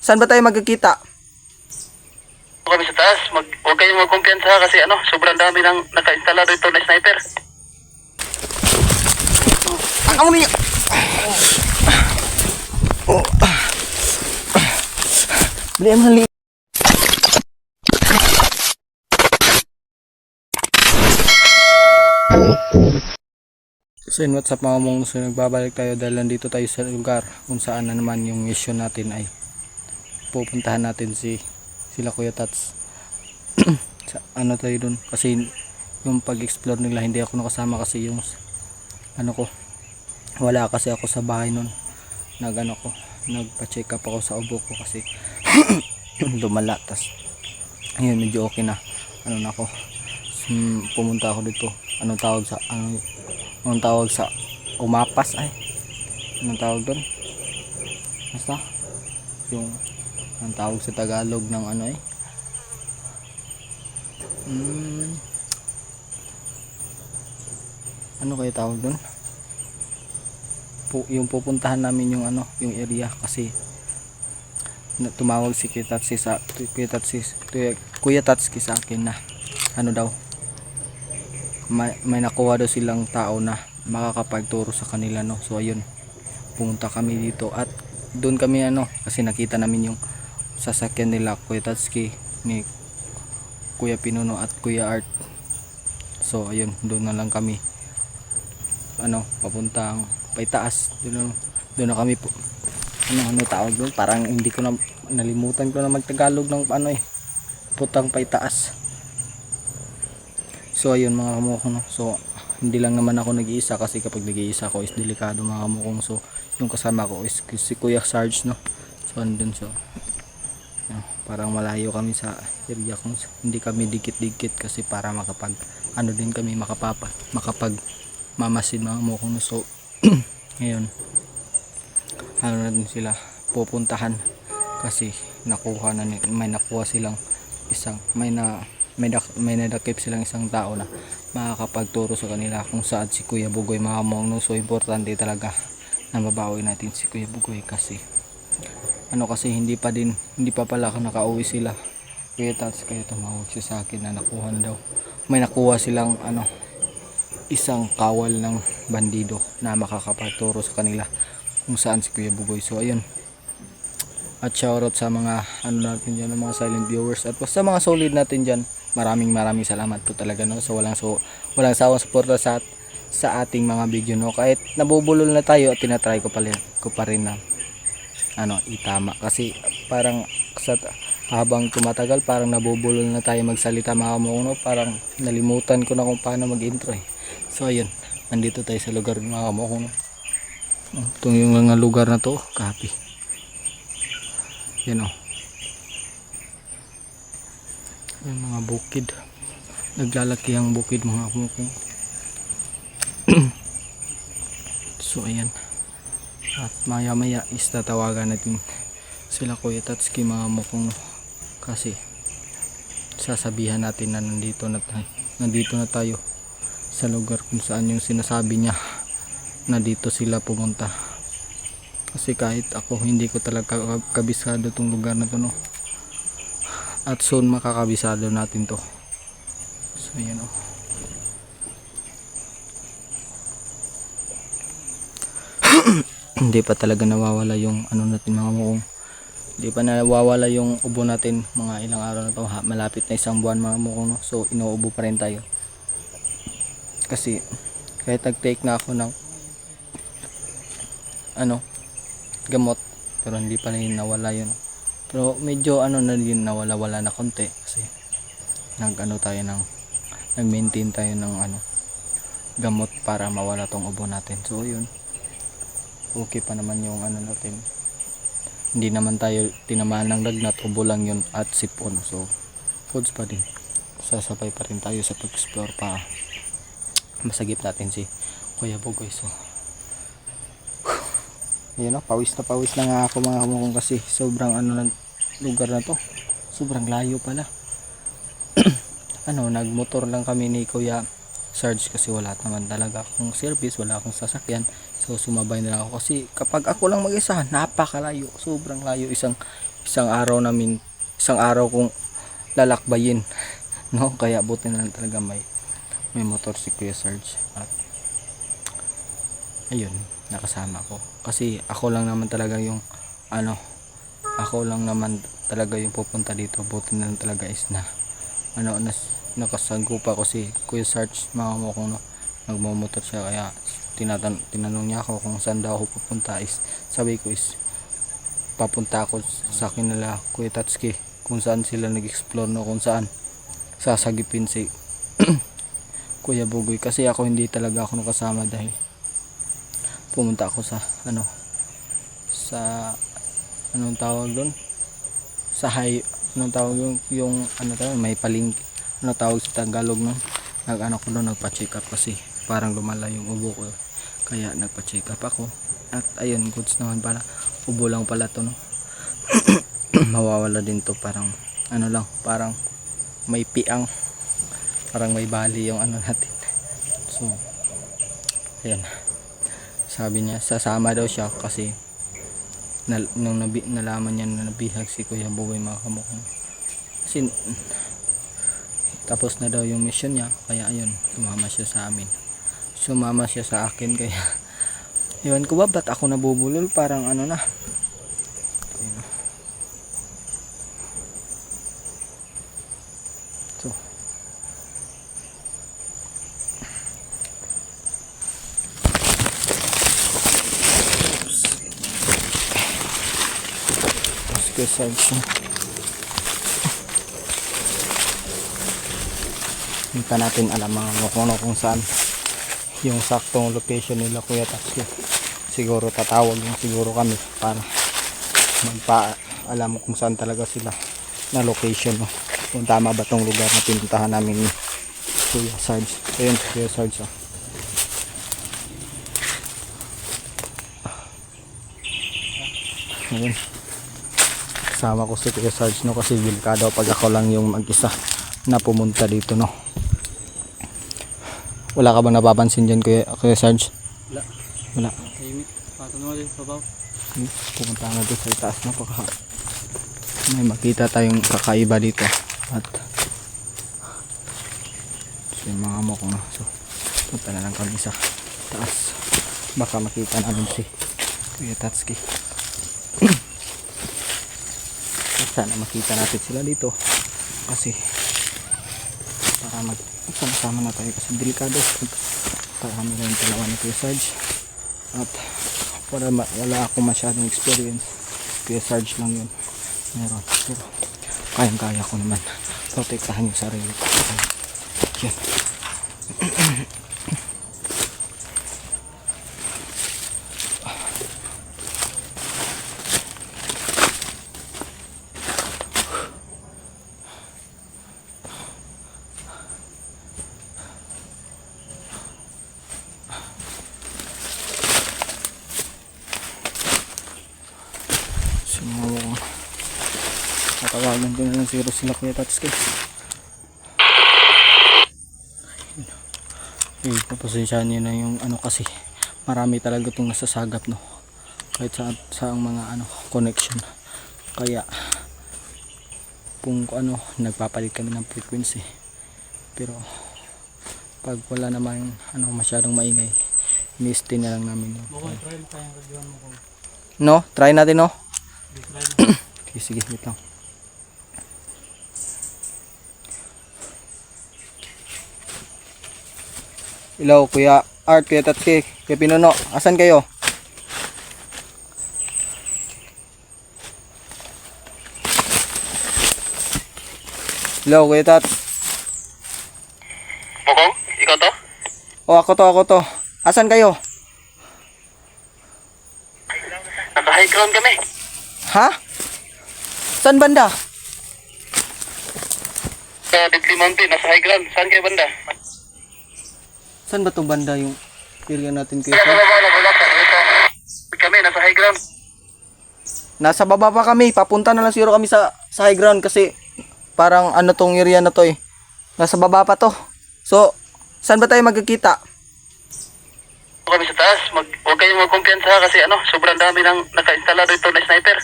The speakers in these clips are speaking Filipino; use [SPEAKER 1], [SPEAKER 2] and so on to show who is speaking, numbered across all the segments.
[SPEAKER 1] Saan ba tayo magkikita?
[SPEAKER 2] Kami sa taas, huwag kayong magkumpiyansa kasi sobrang dami nang naka-installa dito na sniper.
[SPEAKER 1] Ang niya. Bili mo ng So in what's up mga mong, so nagbabalik tayo dahil nandito tayo sa lugar kung saan na naman yung mission natin ay pupuntahan natin sila Kuya Tats. Sa, tayo dun kasi yung pag-explore nila hindi ako nakasama kasi yung wala kasi ako sa bahay nun. Nagpa-check up ako sa ubo ko kasi lumala, tas ayun medyo okay na ako. Pumunta ako dito, anong tawag sa umapas, anong tawag doon, basta yung anong tawag sa Tagalog ng ano kaya tawag doon, yung pupuntahan namin yung yung area kasi tumawag si Kuya Tatsi sa akin na daw may nakuha daw silang tao na makakapagturo sa kanila, no. So ayun, pumunta kami dito at doon kami kasi nakita namin yung sasakyan nila Kuya Tatsuki, ni Kuya Pinuno at Kuya Art. So ayun, doon na lang kami papuntang Paitaas. Doon na kami po. Ano tawag doon? Parang hindi ko na nalimutan ko na magtagalog ng putang Paitaas. So ayun mga kamukong, so hindi lang naman ako nag-iisa kasi kapag nag-iisa ako is delikado mga kamukong. So yung kasama ko is si Kuya Sarge, no. So andun, so parang malayo kami sa area kung hindi kami dikit-dikit kasi para makapag din kami makapag mamasid mga kamukong, no. So ngayon na din sila pupuntahan kasi may nakuha silang isang may nadakip silang isang tao na makakapagturo sa kanila kung saan si Kuya Bugoy mga kamukong, no. So importante talaga na mabawi natin si Kuya Bugoy kasi kasi hindi pa pala nakauwi sila Kuya Tats, kaya tumawag siya sa akin na nakuha na daw, may nakuha silang isang kawal ng bandido na makakapagturo sa kanila kung saan si Kuya Bugoy. So ayun, at shoutout sa mga natin dyan, mga silent viewers at sa mga solid natin dyan, maraming salamat po talaga, no. So walang sawang suporta sa ating mga video, no. Kahit nabubulol na tayo at tinatry ko pa rin na itama kasi parang habang tumatagal parang nabubulol na tayo magsalita mga kamukong, no. Parang nalimutan ko na kung paano mag-intro. So ayun, nandito tayo sa lugar mga kamukong, no. Itong yung mga lugar na to, copy yan yung mga bukid, naglalaki ang bukid mga kamukong. So ayan, at maya is tatawagan natin sila Kuya Tatsuki mga kamukong, kasi sasabihan natin na nandito na tayo sa lugar kung saan yung sinasabi niya na dito sila pumunta. Kasi kahit ako hindi ko talaga kabisado tong lugar na to, no. At soon makakabisado natin to. So yan hindi pa talaga nawawala yung natin mga kamukong. Hindi pa nawawala yung ubo natin mga ilang araw na to, malapit na isang buwan mga kamukong, no. So inuubo pa rin tayo kasi kahit nag-take na ako ng gamot pero hindi pa rin nawala yun. Pero medyo na din nawala na konti kasi nag-maintain tayo ng gamot para mawala tong ubo natin. So yun, okay pa naman yung natin, hindi naman tayo tinamaan ng lagnat, ubo lang yun at sipon. So foods pa din, sasabay pa rin tayo sa pag-explore pa masagip natin si Kuya Bugoy. So yun, pawis na nga ako mga kamukong kasi sobrang lugar na to, sobrang layo pala. Nagmotor lang kami ni Kuya Sarge kasi wala naman talaga akong service, wala akong sasakyan. So sumabay na lang ako kasi kapag ako lang mag-isa napakalayo, sobrang layo, isang isang araw kong lalakbayin. No, kaya buti na lang talaga may motor si Kuya Sarge at ayun, nakasama ko. Kasi ako lang naman talaga yung pupunta dito. Buti na lang talaga is na nakasagupa ko si Kuya Sarge, mga mo kung nagmamotor siya, kaya tinanong niya ako kung saan daw ako pupunta. Is sabi ko is papunta ako sa kinala Kuya Tatsuki, kung saan sila nag-explore, no, kung saan sasagipin si Kuya Bugoy. Kasi ako hindi talaga ako nakasama dahil pumunta ako sa anong tawag doon, sa anong tawag yung may palingki, tawag sa Tagalog nun. Ko doon, nagpa-check up kasi parang lumala yung ubo ko, kaya nagpa-check up ako. At ayun, goods naman pala, ubo lang pala to, no. Mawawala din to, parang parang may piang, parang may bali yung natin. So ayan, sabi niya sasama daw siya kasi nung nalaman niya na nabihag si Kuya Bugoy, mga kamukha. Kasi tapos na daw yung mission niya, kaya ayun, sumama siya sa akin. Kaya iwan ko ba ba't ako nabubulol, parang na. So Kuya Sarge, hinta natin alam mga kung saan yung saktong location nila Kuya Tatsuki. Siguro tatawag yung siguro kami para magpa-alam kung saan talaga sila na location, no? Kung tama ba tong lugar na pinuntahan namin ni Kuya Sarge. Ayun, Kuya Sarge, ayun, kasama ko si Kuya Sarge, no, kasi delikado pag ako lang yung mag-isa na pumunta dito, no. Wala ka bang napapansin dyan, Kuya Sarge? Wala. Pumunta nga dito sa itaas, no, baka may makita tayong kakaiba dito. At so yung mga mukha, no, so punta na lang kami sa taas, baka makita namin si Kuya Tatsuki. Sana makita natin sila dito kasi para magsama-sama na tayo, kasi delikado para kami lang yung dalawa ni Kuya Sarge at wala ako masyadong experience. Kuya Sarge lang yun meron, pero kayang-kaya ko naman protektahan yung sarili ko. Yan. Tatawagan ko na lang siguro sila Kuya Tatsuki. Papasensyahan nyo na yung kasi marami talaga itong nasasagap, no, kahit sa mga connection. Kaya kung nagpapalit kami ng frequency, pero pag wala namang masyadong maingay, mistin na lang namin yun. No, try natin, no. Okay, sige, wait lang. Hello, Kuya Art, Kuya Tatsuki, Kuya Pinuno, asan kayo? Hello, Kuya Tats.
[SPEAKER 2] Bokong, ikaw to?
[SPEAKER 1] Oh, ako to. Asan kayo?
[SPEAKER 2] Nasa high ground kami.
[SPEAKER 1] Ha? Saan banda?
[SPEAKER 2] Sa Deadly Mountain, nasa high ground. Saan kayo banda?
[SPEAKER 1] Saan ba to banda yung area natin, Kuya
[SPEAKER 2] Nasa
[SPEAKER 1] Tats?
[SPEAKER 2] baba, nabulatan. Ito. Kami, nasa high ground.
[SPEAKER 1] Nasa baba pa kami, papunta na lang siguro kami sa high ground kasi parang tong area na to eh. Nasa baba pa to. So, saan ba tayo magkikita?
[SPEAKER 2] Kami sa taas. Huwag kayong magkumpiyansa kasi sobrang dami nang naka-installa dito na sniper.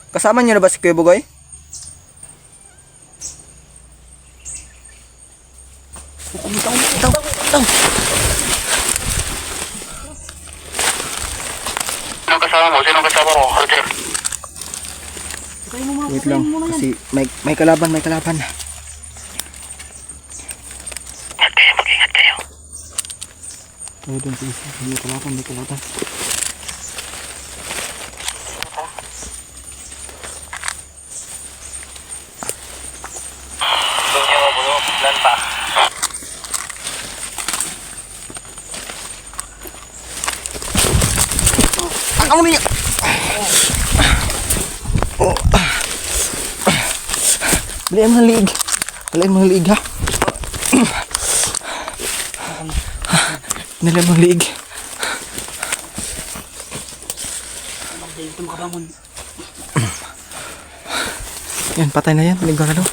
[SPEAKER 1] Kasama niyo na ba si Kuya Bugoy? Ito.
[SPEAKER 2] Sino kasama mo? Sino kasama mo, Roger?
[SPEAKER 1] Wait lang, kasi may kalaban.
[SPEAKER 2] Ingat kayo, mag-ingat kayo.
[SPEAKER 1] Ay, doon sa isa. May kalaban.
[SPEAKER 2] Lan pa.
[SPEAKER 1] Ang amo niya! Oh. Balian mo ang liig ha. Balian mo ang liig.
[SPEAKER 3] Dito makabangon.
[SPEAKER 1] Yan, patay na yan. Ligado.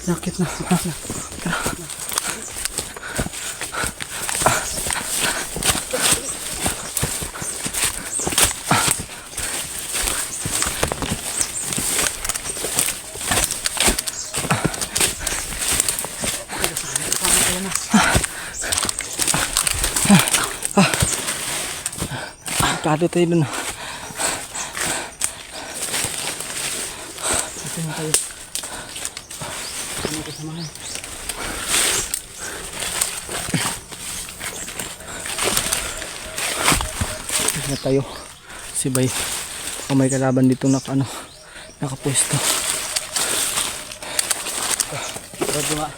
[SPEAKER 3] Akit na.
[SPEAKER 1] Kado tayo dun. Na tayo. Si Bay. Kung may kalaban dito nakapwesto.
[SPEAKER 3] Radyo nga.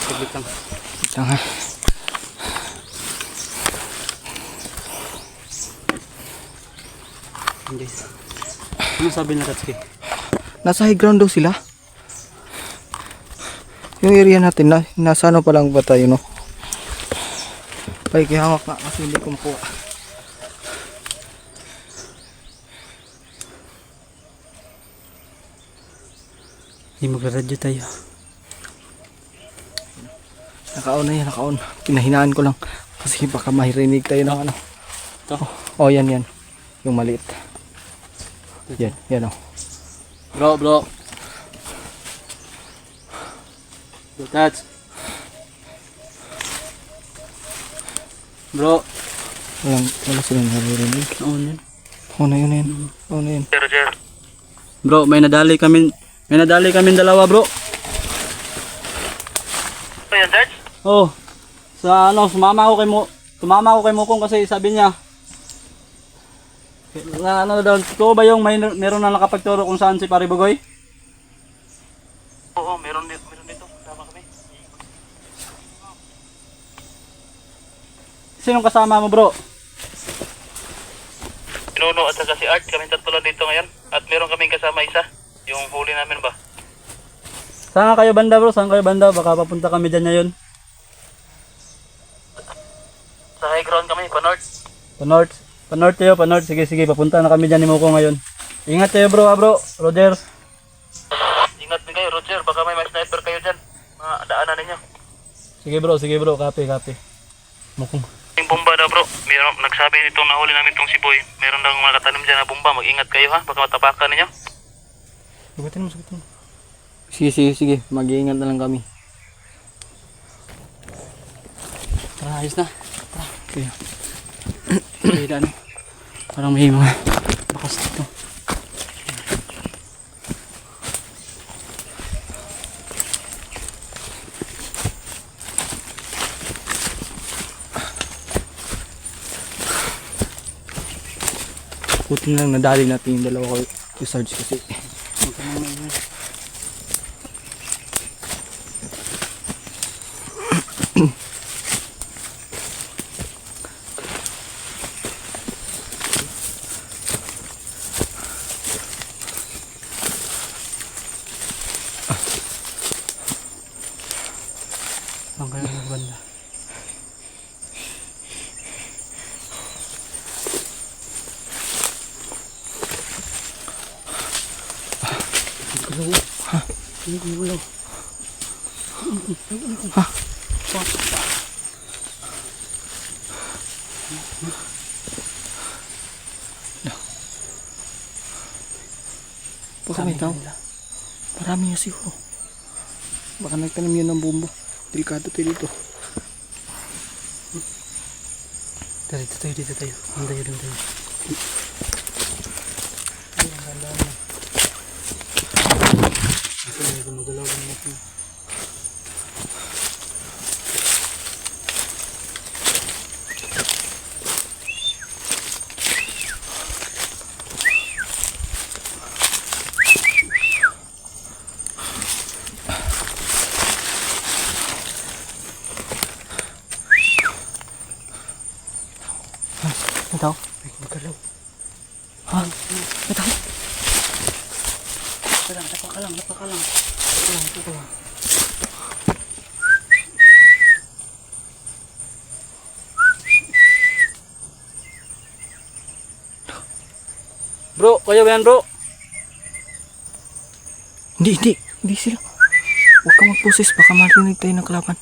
[SPEAKER 3] Saglit lang.
[SPEAKER 1] Wait lang ha.
[SPEAKER 3] Hindi. Ano sabi na Tatsuki?
[SPEAKER 1] Nasa high ground daw sila. Yung area natin nasa ano pa lang ba tayo, no? Pakikihawak nga kasi hindi ko makuha.
[SPEAKER 3] Hindi magradyo tayo.
[SPEAKER 1] Nakaon na yan, nakaon. Pinahinaan ko lang kasi baka mahirinig tayo ng ano.
[SPEAKER 3] Ito?
[SPEAKER 1] Oh, yan. Yung maliit. Yan oh.
[SPEAKER 3] Bro. Tats. Bro.
[SPEAKER 1] Wala silang naririnig.
[SPEAKER 3] Oo na yun.
[SPEAKER 1] Oh, na yun.
[SPEAKER 2] Roger.
[SPEAKER 3] Bro, may nadali kami dalawa, bro.
[SPEAKER 2] Ito yan, Sarge?
[SPEAKER 3] Oh. Sumama ako kay Mukong kasi sabi niya na daw, ko ba yung meron na nakapagturo kung saan si Pare Bugoy?
[SPEAKER 2] Oo, meron dito. Tama kami.
[SPEAKER 3] Sinong kasama mo, bro?
[SPEAKER 2] Pinuno at saka si Art, kami tatlo lang dito ngayon. At meron kaming kasama isa. Yung huli namin ba?
[SPEAKER 3] Saan kayo banda, bro? Baka papunta kami dyan ngayon.
[SPEAKER 2] Sa high ground kami, pa-north.
[SPEAKER 3] Pa-north kayo. Sige, papunta na kami dyan ni Mukong ngayon. Ingat kayo, bro, Roger.
[SPEAKER 2] Ingat din kayo, Roger. Baka may sniper kayo dyan. Mga daanan ninyo.
[SPEAKER 3] Sige, bro. Copy. Mukong.
[SPEAKER 2] Yung bomba daw, bro. Meron, nagsabi nitong nahuli namin itong si Boy. Meron daw makatanim dyan na bomba. Mag-ingat kayo, ha? Baka matapakan ninyo.
[SPEAKER 3] Sugutin mo.
[SPEAKER 1] Sige. Mag-iingat na lang kami.
[SPEAKER 3] Tara, ayos na.
[SPEAKER 1] Okay.
[SPEAKER 3] Kaya parang may mga bakas dito.
[SPEAKER 1] Buti na lang nadali natin yung dalawa ko Sarge kasi.
[SPEAKER 3] Saan kayo nagbanda? Gulaw.
[SPEAKER 1] Baka may tao. Marami nga siguro. Baka nagtanim yun ng bomba. Delikado tayo dito.
[SPEAKER 3] Dito tayo. Doon tayo. Gumagalaw din natin.
[SPEAKER 1] May tao?
[SPEAKER 3] Magalaw.
[SPEAKER 1] Ha? May tao?
[SPEAKER 3] Napakalang. Ito. Bro, kayo ba yan bro?
[SPEAKER 1] Hindi sila. Huwag ka magposes, baka marinig tayo ng kalaban.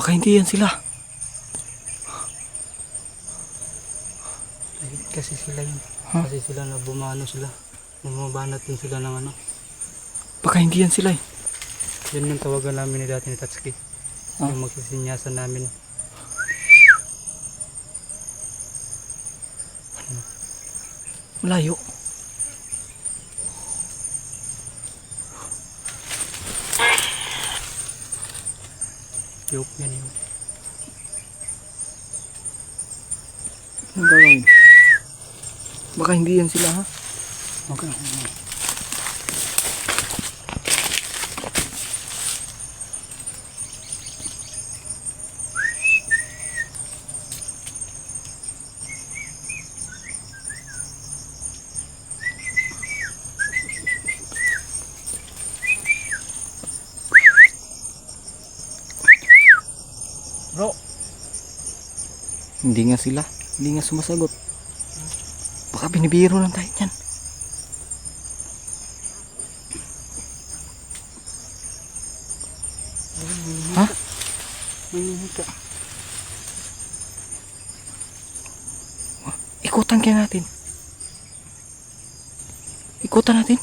[SPEAKER 1] Baka hindi yan sila.
[SPEAKER 3] Kasi sila yun.
[SPEAKER 1] Ha?
[SPEAKER 3] Kasi sila na bumano sila. Bumabanat din sila ng ano.
[SPEAKER 1] Baka hindi yan sila eh.
[SPEAKER 3] Yun yung tawagan namin ni dati ni Tatsuki.
[SPEAKER 1] Ah.
[SPEAKER 3] Yung magsisinyasan namin.
[SPEAKER 1] Malayo.
[SPEAKER 3] Yup, yan yun.
[SPEAKER 1] Anong gagawin? Baka hindi yan sila ha?
[SPEAKER 3] Okay. Bro,
[SPEAKER 1] Hindi nga sila. Hindi nga sumasagot. Baka binibiro lang tayo yan. Ha?
[SPEAKER 3] manihika.
[SPEAKER 1] Ikutan kaya natin. Ikutan natin.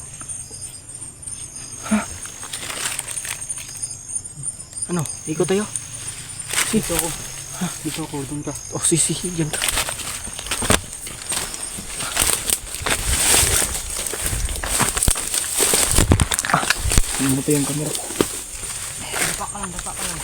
[SPEAKER 1] Ha? Ano? Ikot tayo?
[SPEAKER 3] Dito ako. Dito ako, doon ka.
[SPEAKER 1] Oh, sisi. Diyan ka. Ano pa yung camera ko?
[SPEAKER 3] Dapa ka lang.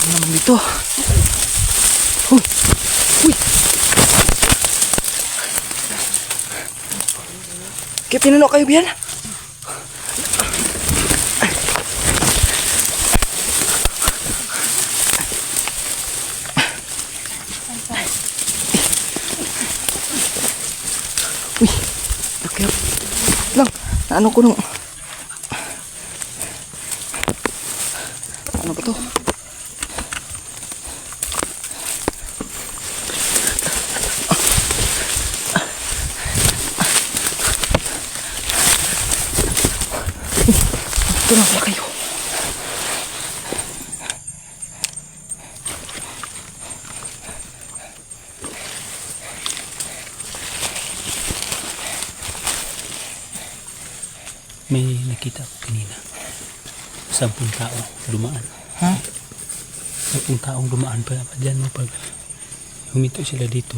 [SPEAKER 1] Ano naman dito? Huy! Huy! Kaya pinano kayo biyan? Uy! Takip. Lang! Naano ko nung... Ano ba to? Ito lang pala kayo.
[SPEAKER 3] May nakita ko kanina. 10 tao dumaan.
[SPEAKER 1] Ha?
[SPEAKER 3] 10 taong dumaan pa dyan. Pag huminto sila dito,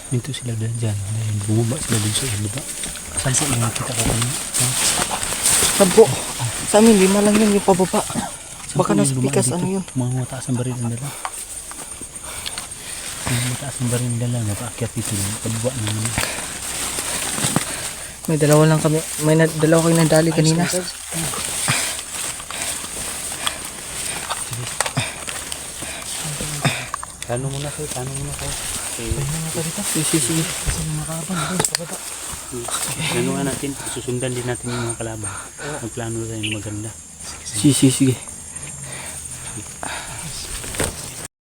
[SPEAKER 3] huminto sila dyan. Dahil bumaba sila dun sa ibaba. Saan po yung nakita ko kanina?
[SPEAKER 1] Sampo. Sa amin, 5 lang yun yung pababa. Baka
[SPEAKER 3] Saan po
[SPEAKER 1] nasa
[SPEAKER 3] yung dumaan
[SPEAKER 1] pikas,
[SPEAKER 3] dito?
[SPEAKER 1] ano yun?
[SPEAKER 3] Mga mataas ang baril ang dala. Mga mataas ang baril ang dala. Nakaakyat dito. Pababa naman.
[SPEAKER 1] May dalawa lang kami. May dalawa kami nadali kanina.
[SPEAKER 3] Plano muna kayo.
[SPEAKER 1] Sige.
[SPEAKER 3] Kasi yung mga kalaban, boss, pababa. Plano nga natin, susundan din natin yung mga kalaban. Magplano tayo na maganda.
[SPEAKER 1] Sige.